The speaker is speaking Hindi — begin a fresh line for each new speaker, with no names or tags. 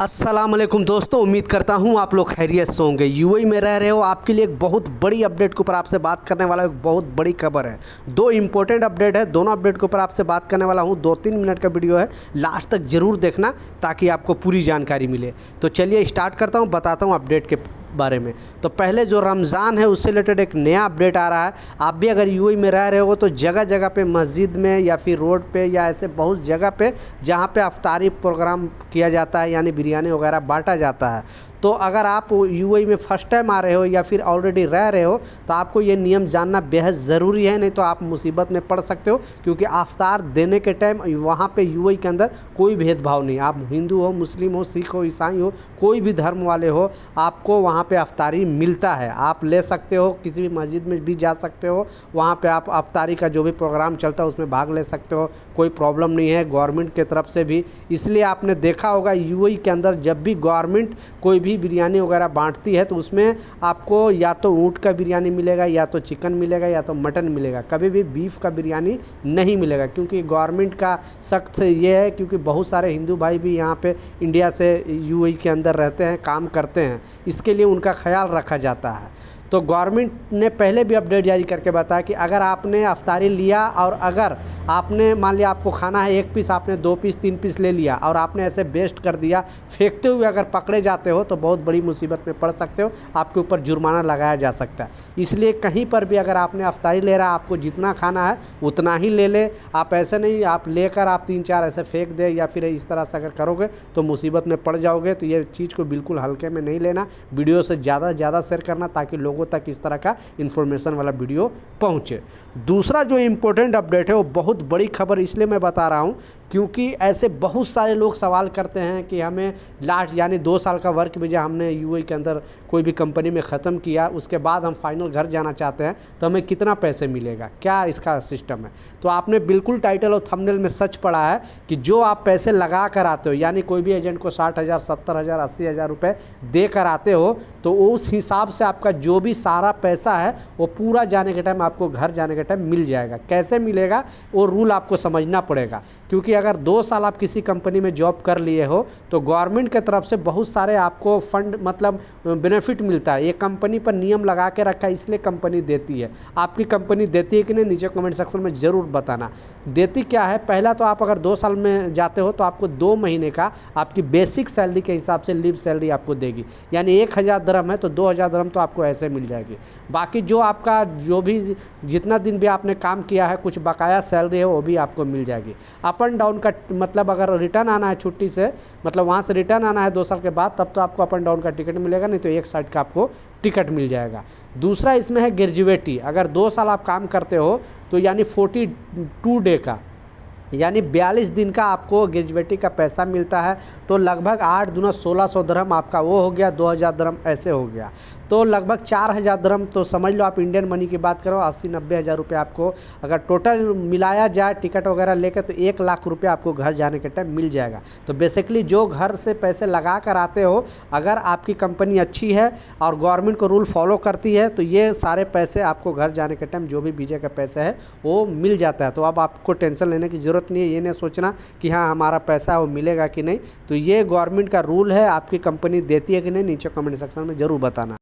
अस्सलामुअलैकुम दोस्तों, उम्मीद करता हूँ आप लोग खैरियत से होंगे। यूएई में रह रहे हो, आपके लिए एक बहुत बड़ी अपडेट के ऊपर आपसे बात करने वाला एक बहुत बड़ी खबर है। दो इंपॉर्टेंट अपडेट है, दोनों अपडेट के ऊपर आपसे बात करने वाला हूँ। 2-3 मिनट का वीडियो है, लास्ट तक ज़रूर देखना ताकि आपको पूरी जानकारी मिले। तो चलिए स्टार्ट करता हूँ, बताता हूँ अपडेट के बारे में। तो पहले जो रमज़ान है उससे रिलेटेड एक नया अपडेट आ रहा है। आप भी अगर यूएई में रह रहे हो तो जगह जगह पे मस्जिद में या फिर रोड पे या ऐसे बहुत जगह पे जहाँ पे अफ्तारी प्रोग्राम किया जाता है, यानी बिरयानी वगैरह बांटा जाता है। तो अगर आप यूएई में फ़र्स्ट टाइम आ रहे हो या फिर ऑलरेडी रह रहे हो तो आपको ये नियम जानना बेहद ज़रूरी है, नहीं तो आप मुसीबत में पड़ सकते हो। क्योंकि अफ्तार देने के टाइम वहाँ पे यूएई के अंदर कोई भेदभाव नहीं, आप हिंदू हो, मुस्लिम हो, सिख हो, ईसाई हो, कोई भी धर्म वाले हो, आपको वहाँ पे अफ्तारी मिलता है। आप ले सकते हो, किसी भी मस्जिद में भी जा सकते हो, वहाँ पे आप अफ्तारी का जो भी प्रोग्राम चलता है उसमें भाग ले सकते हो, कोई प्रॉब्लम नहीं है गवर्नमेंट की तरफ से भी। इसलिए आपने देखा होगा यूएई के अंदर जब भी गवर्नमेंट कोई भी बिरयानी वगैरह बांटती है तो उसमें आपको या तो ऊँट का बिरयानी मिलेगा, या तो चिकन मिलेगा, या तो मटन मिलेगा। कभी भी बीफ का बिरयानी नहीं मिलेगा, क्योंकि गवर्नमेंट का सख्त ये है। क्योंकि बहुत सारे हिंदू भाई भी यहाँ पे इंडिया से यूएई के अंदर रहते हैं, काम करते हैं, इसके लिए उनका ख्याल रखा जाता है। तो गवर्नमेंट ने पहले भी अपडेट जारी करके बताया कि अगर आपने अफ्तारी लिया और अगर आपने मान लिया आपको खाना है 1 पीस, आपने 2 पीस 3 पीस ले लिया और आपने ऐसे वेस्ट कर दिया, फेंकते हुए अगर पकड़े जाते हो तो बहुत बड़ी मुसीबत में पड़ सकते हो, आपके ऊपर जुर्माना लगाया जा सकता है। इसलिए कहीं पर भी अगर आपने अफ्तारी ले रहा, आपको जितना खाना है उतना ही ले ले। आप ऐसे नहीं आप लेकर आप 3-4 ऐसे फेंक दे या फिर इस तरह से अगर करोगे तो मुसीबत में पड़ जाओगे। तो ये चीज़ को बिल्कुल हल्के में नहीं लेना, वीडियो से ज़्यादा शेयर करना ताकि लोगों तक इस तरह का इन्फॉर्मेशन वाला वीडियो पहुंचे। दूसरा जो इम्पोर्टेंट अपडेट है वो बहुत बड़ी खबर इसलिए मैं बता रहा हूं क्योंकि ऐसे बहुत सारे लोग सवाल करते हैं कि हमें लास्ट यानी 2 साल का वर्क वीज़ा हमने यूएई के अंदर कोई भी कंपनी में ख़त्म किया, उसके बाद हम फाइनल घर जाना चाहते हैं तो हमें कितना पैसे मिलेगा, क्या इसका सिस्टम है। तो आपने बिल्कुल टाइटल और थंबनेल में सच पढ़ा है कि जो आप पैसे लगा कर आते हो, यानी कोई भी एजेंट को 60,000, 70,000, 80,000 रुपये दे कर आते हो, तो उस हिसाब से आपका जो भी सारा पैसा है वो पूरा जाने के टाइम आपको घर जाने के टाइम मिल जाएगा। कैसे मिलेगा वो रूल आपको समझना पड़ेगा। क्योंकि अगर 2 साल आप किसी कंपनी में जॉब कर लिए हो तो गवर्नमेंट की तरफ से बहुत सारे आपको फंड मतलब बेनिफिट मिलता है। ये कंपनी पर नियम लगा के रखा है, इसलिए कंपनी देती है। आपकी कंपनी देती है कि नहीं, नीचे कमेंट सेक्शन में ज़रूर बताना। देती क्या है, पहला तो आप अगर 2 साल में जाते हो तो आपको 2 महीने का आपकी बेसिक सैलरी के हिसाब से लीव सैलरी आपको देगी। यानी 1,000 दिरहम है तो 2,000 दिरहम तो आपको ऐसे मिल जाएगी। बाकी जो आपका जो भी जितना दिन भी आपने काम किया है, कुछ बकाया सैलरी है वो भी आपको मिल जाएगी। अप एंड डाउन का मतलब अगर रिटर्न आना है छुट्टी से, मतलब वहाँ से रिटर्न आना है 2 साल के बाद, तब तो आपको अप एंड डाउन का टिकट मिलेगा, नहीं तो एक साइड का आपको टिकट मिल जाएगा। दूसरा इसमें है ग्रेजुएटी। अगर 2 साल आप काम करते हो तो यानी 42 डे का यानी 42 दिन का आपको ग्रेजुएटी का पैसा मिलता है। तो लगभग 8 दूना 1600 दिरहम आपका वो हो गया, 2,000 दिरहम ऐसे हो गया, तो लगभग 4,000 दिरहम। तो समझ लो आप इंडियन मनी की बात करो 80-90 हज़ार रुपये आपको अगर टोटल मिलाया जाए टिकट वगैरह लेकर तो 1 लाख रुपये आपको घर जाने के टाइम मिल जाएगा। तो बेसिकली जो घर से पैसे लगा कर आते हो, अगर आपकी कंपनी अच्छी है और गवर्नमेंट को रूल फॉलो करती है तो ये सारे पैसे आपको घर जाने के टाइम जो भी वीज़ा का पैसा है वो मिल जाता है। तो अब आपको टेंशन लेने की ज़रूरत नहीं है, ये नहीं सोचना कि हाँ हमारा पैसा वो मिलेगा कि नहीं। तो ये गवर्नमेंट का रूल है, आपकी कंपनी देती है कि नहीं, नीचे कमेंट सेक्शन में ज़रूर बताना।